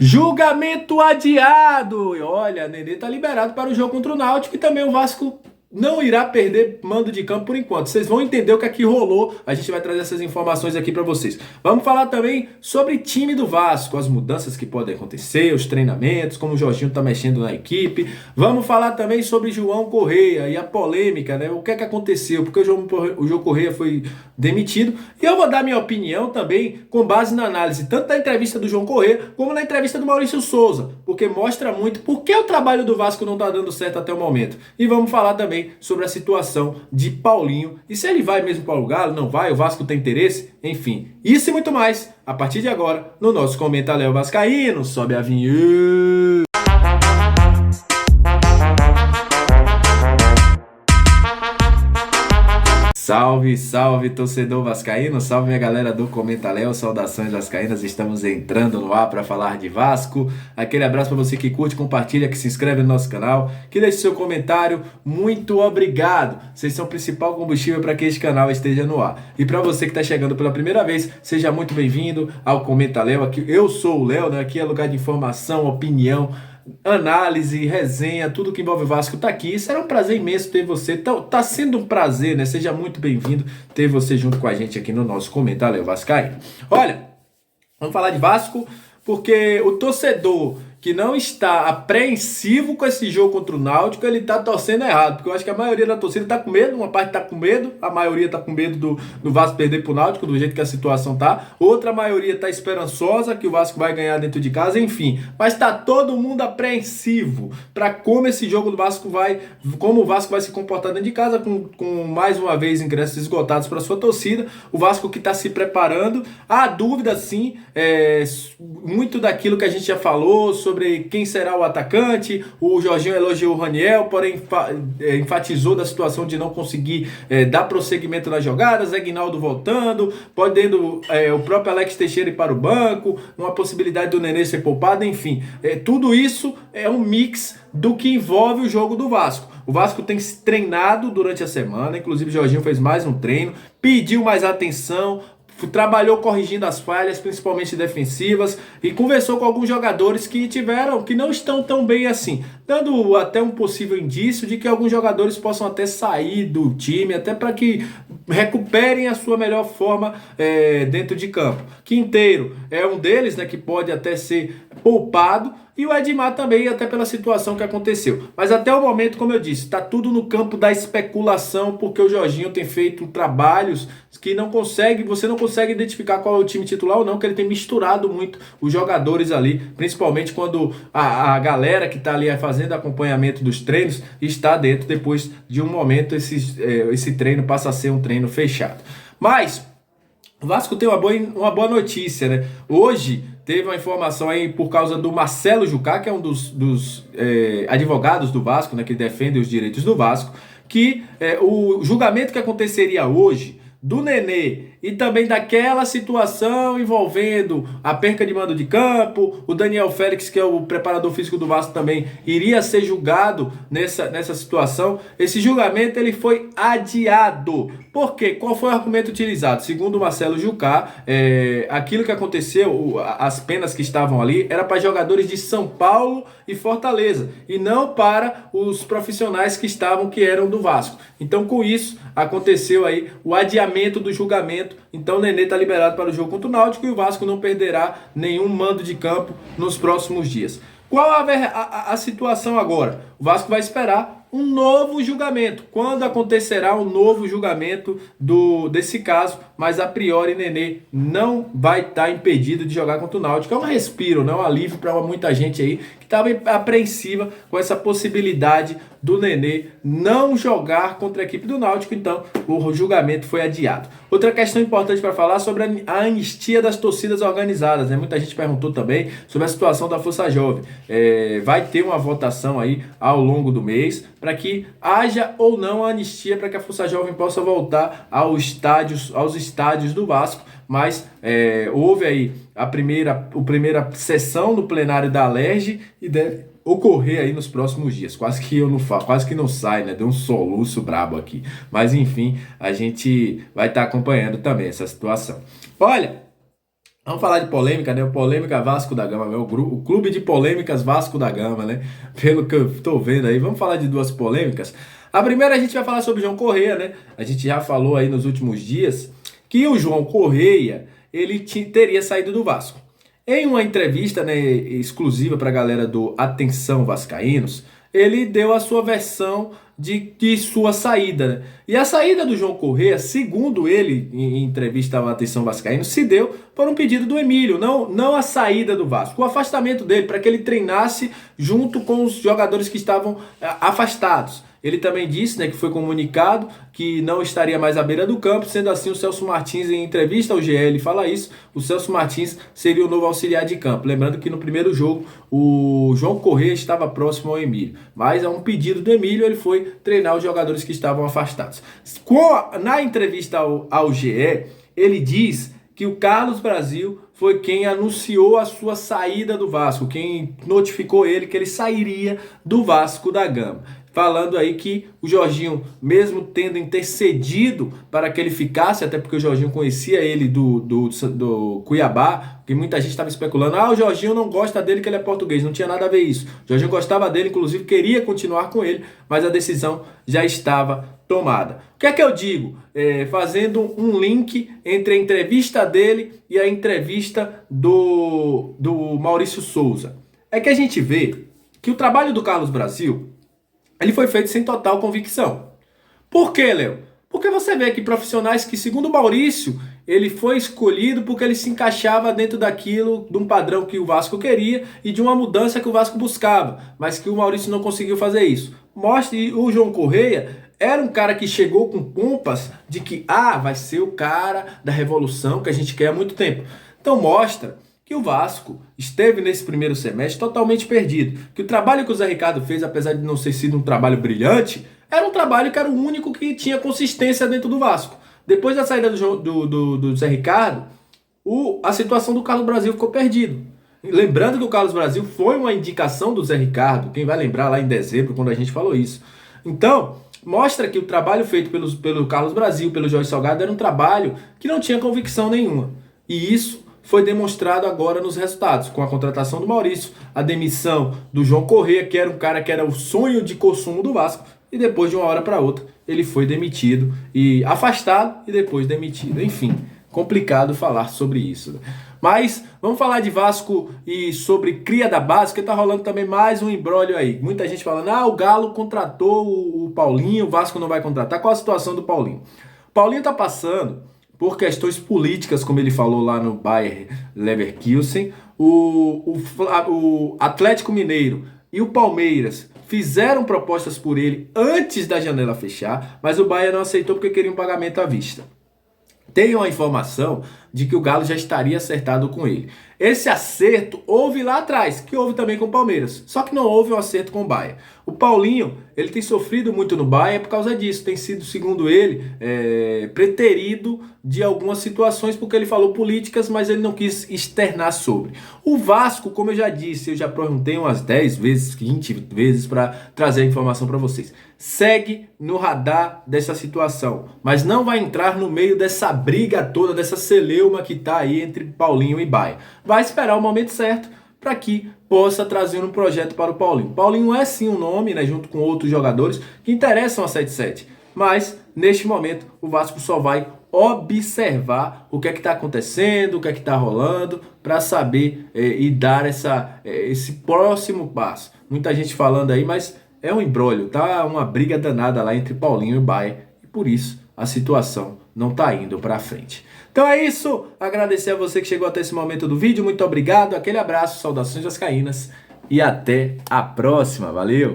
Julgamento adiado! E olha, Nenê tá liberado para o jogo contra o Náutico e também o Vasco não irá perder mando de campo por enquanto. Vocês vão entender o que aqui rolou. A gente vai trazer essas informações aqui para vocês. Vamos falar também sobre time do Vasco, as mudanças que podem acontecer, os treinamentos, como o Jorginho tá mexendo na equipe. Vamos falar também sobre João Correia e a polêmica, né? O que é que aconteceu? Porque o João Correia foi demitido. E eu vou dar minha opinião também com base na análise tanto da entrevista do João Correia como na entrevista do Maurício Souza, porque mostra muito por que o trabalho do Vasco não tá dando certo até o momento. E vamos falar também sobre a situação de Paulinho e se ele vai mesmo para o Galo, não vai, o Vasco tem interesse, enfim. Isso e muito mais a partir de agora no nosso Comenta Léo Vascaíno. Sobe a vinheta. Salve, salve, torcedor vascaíno, salve minha galera do Comenta Léo, saudações vascaínas, estamos entrando no ar para falar de Vasco. Aquele abraço para você que curte, compartilha, que se inscreve no nosso canal, que deixe seu comentário, muito obrigado. Vocês são o principal combustível para que este canal esteja no ar. E para você que está chegando pela primeira vez, seja muito bem-vindo ao Comenta Léo. Aqui eu sou o Léo, né? Aqui é lugar de informação, opinião, análise, resenha, tudo que envolve o Vasco tá aqui. Será um prazer imenso ter você. Tá sendo um prazer, né? Seja muito bem-vindo ter você junto com a gente aqui no nosso Comentário Léo Vascaíno. Olha, vamos falar de Vasco porque o torcedor que não está apreensivo com esse jogo contra o Náutico, ele tá torcendo errado, porque eu acho que a maioria da torcida tá com medo, uma parte tá com medo, a maioria tá com medo do Vasco perder pro Náutico, do jeito que a situação tá, outra maioria tá esperançosa que o Vasco vai ganhar dentro de casa, enfim, mas tá todo mundo apreensivo para como esse jogo do Vasco vai, como o Vasco vai se comportar dentro de casa, com mais uma vez ingressos esgotados para sua torcida, o Vasco que tá se preparando, há dúvida sim, muito daquilo que a gente já falou sobre quem será o atacante. O Jorginho elogiou o Raniel, porém enfatizou da situação de não conseguir dar prosseguimento nas jogadas, Aguinaldo voltando, podendo o próprio Alex Teixeira ir para o banco, uma possibilidade do Nenê ser poupado, enfim. Tudo isso é um mix do que envolve o jogo do Vasco. O Vasco tem se treinado durante a semana, inclusive o Jorginho fez mais um treino, pediu mais atenção, trabalhou corrigindo as falhas, principalmente defensivas, e conversou com alguns jogadores que não estão tão bem assim, dando até um possível indício de que alguns jogadores possam até sair do time, até para que recuperem a sua melhor forma dentro de campo. Quinteiro é um deles, né, que pode até ser poupado, e o Edmar também, até pela situação que aconteceu. Mas até o momento, como eu disse, está tudo no campo da especulação, porque o Jorginho tem feito trabalhos que você não consegue identificar qual é o time titular ou não, que ele tem misturado muito os jogadores ali, principalmente quando a galera que está ali fazendo acompanhamento dos treinos está dentro, depois de um momento esse treino passa a ser um treino fechado. Mas o Vasco tem uma boa notícia, né? Hoje teve uma informação aí por causa do Marcelo Jucá, que é um dos advogados do Vasco, né, que defende os direitos do Vasco, que o julgamento que aconteceria hoje do Nenê e também daquela situação envolvendo a perca de mando de campo, o Daniel Félix, que é o preparador físico do Vasco, também iria ser julgado nessa situação. Esse julgamento ele foi adiado. Por quê? Qual foi o argumento utilizado? Segundo o Marcelo Jucá, aquilo que aconteceu, as penas que estavam ali, era para jogadores de São Paulo e Fortaleza, e não para os profissionais que eram do Vasco. Então, com isso, aconteceu aí o adiamento do julgamento. Então o Nenê está liberado para o jogo contra o Náutico e o Vasco não perderá nenhum mando de campo nos próximos dias. Qual a situação agora? O Vasco vai esperar um novo julgamento. Quando acontecerá um novo julgamento desse caso, mas a priori Nenê não vai estar impedido de jogar contra o Náutico. É um respiro, não é um alívio para muita gente aí que estava apreensiva com essa possibilidade do Nenê não jogar contra a equipe do Náutico. Então o julgamento foi adiado. Outra questão importante para falar sobre a anistia das torcidas organizadas, né? Muita gente perguntou também sobre a situação da Força Jovem. Vai ter uma votação aí ao longo do mês para que haja ou não a anistia, para que a Força Jovem possa voltar aos estádios do Vasco. Mas houve aí a primeira sessão no plenário da Alerj e deve ocorrer aí nos próximos dias. Quase que não sai, né? Deu um soluço brabo aqui. Mas enfim, a gente vai estar acompanhando também essa situação. Olha, Vamos falar de polêmica, né? O Polêmica Vasco da Gama, o clube de polêmicas Vasco da Gama, né? Pelo que eu tô vendo aí. Vamos falar de duas polêmicas. A primeira a gente vai falar sobre o João Correia, né? A gente já falou aí nos últimos dias que o João Correia, ele teria saído do Vasco. Em uma entrevista, né, exclusiva para a galera do Atenção Vascaínos, ele deu a sua versão de sua saída, né? E a saída do João Correia, segundo ele, em entrevista ao Atenção Vascaíno, se deu por um pedido do Emílio, não a saída do Vasco, o afastamento dele, para que ele treinasse junto com os jogadores que estavam afastados. Ele também disse, né, que foi comunicado que não estaria mais à beira do campo, sendo assim o Celso Martins, em entrevista ao GE, ele fala isso, o Celso Martins seria o novo auxiliar de campo. Lembrando que no primeiro jogo o João Correia estava próximo ao Emílio, mas a um pedido do Emílio ele foi treinar os jogadores que estavam afastados. Na entrevista ao GE, ele diz que o Carlos Brasil foi quem anunciou a sua saída do Vasco, quem notificou ele que ele sairia do Vasco da Gama. Falando aí que o Jorginho, mesmo tendo intercedido para que ele ficasse, até porque o Jorginho conhecia ele do Cuiabá, que muita gente estava especulando, o Jorginho não gosta dele que ele é português, não tinha nada a ver isso. O Jorginho gostava dele, inclusive queria continuar com ele, mas a decisão já estava tomada. O que é que eu digo? Fazendo um link entre a entrevista dele e a entrevista do Maurício Souza. É que a gente vê que o trabalho do Carlos Brasil ele foi feito sem total convicção. Por quê, Léo? Porque você vê que profissionais que, segundo o Maurício, ele foi escolhido porque ele se encaixava dentro daquilo, de um padrão que o Vasco queria e de uma mudança que o Vasco buscava, mas que o Maurício não conseguiu fazer isso. Mostre o João Correia era um cara que chegou com pompas de que vai ser o cara da revolução que a gente quer há muito tempo. Então mostra que o Vasco esteve nesse primeiro semestre totalmente perdido. Que o trabalho que o Zé Ricardo fez, apesar de não ter sido um trabalho brilhante, era um trabalho que era o único que tinha consistência dentro do Vasco. Depois da saída do Zé Ricardo, a situação do Carlos Brasil ficou perdido. Lembrando que o Carlos Brasil foi uma indicação do Zé Ricardo, quem vai lembrar lá em dezembro, quando a gente falou isso. Então, mostra que o trabalho feito pelo Carlos Brasil, pelo Jorge Salgado, era um trabalho que não tinha convicção nenhuma. E isso foi demonstrado agora nos resultados, com a contratação do Maurício, a demissão do João Correia, que era um cara que era o sonho de consumo do Vasco, e depois de uma hora para outra ele foi demitido, e afastado e depois demitido. Enfim, complicado falar sobre isso, né? Mas vamos falar de Vasco e sobre cria da base, que tá rolando também mais um imbróglio aí. Muita gente falando, o Galo contratou o Paulinho, o Vasco não vai contratar. Qual a situação do Paulinho? O Paulinho tá passando por questões políticas, como ele falou lá no Bayer Leverkusen. O Atlético Mineiro e o Palmeiras fizeram propostas por ele antes da janela fechar, mas o Bayer não aceitou porque queria um pagamento à vista. Tem uma informação de que o Galo já estaria acertado com ele. Esse acerto houve lá atrás, que houve também com o Palmeiras. Só que não houve um acerto com o Bahia. O Paulinho, ele tem sofrido muito no Bahia por causa disso. Tem sido, segundo ele, preterido de algumas situações, porque ele falou políticas, mas ele não quis externar sobre. O Vasco, como eu já disse, eu já perguntei umas 10 vezes, 20 vezes para trazer a informação para vocês. Segue no radar dessa situação, mas não vai entrar no meio dessa briga toda, dessa celeuma que tá aí entre Paulinho e Bahia. Vai esperar o momento certo para que possa trazer um projeto para o Paulinho. Paulinho é sim um nome, né, junto com outros jogadores que interessam a 77, mas neste momento o Vasco só vai observar o que é que está acontecendo, o que é que está rolando, para saber e dar esse próximo passo. Muita gente falando aí, mas é um imbróglio, tá? Uma briga danada lá entre Paulinho e Bahia, e por isso a situação não está indo para frente. Então é isso, agradecer a você que chegou até esse momento do vídeo, muito obrigado, aquele abraço, saudações vascaínas e até a próxima, valeu!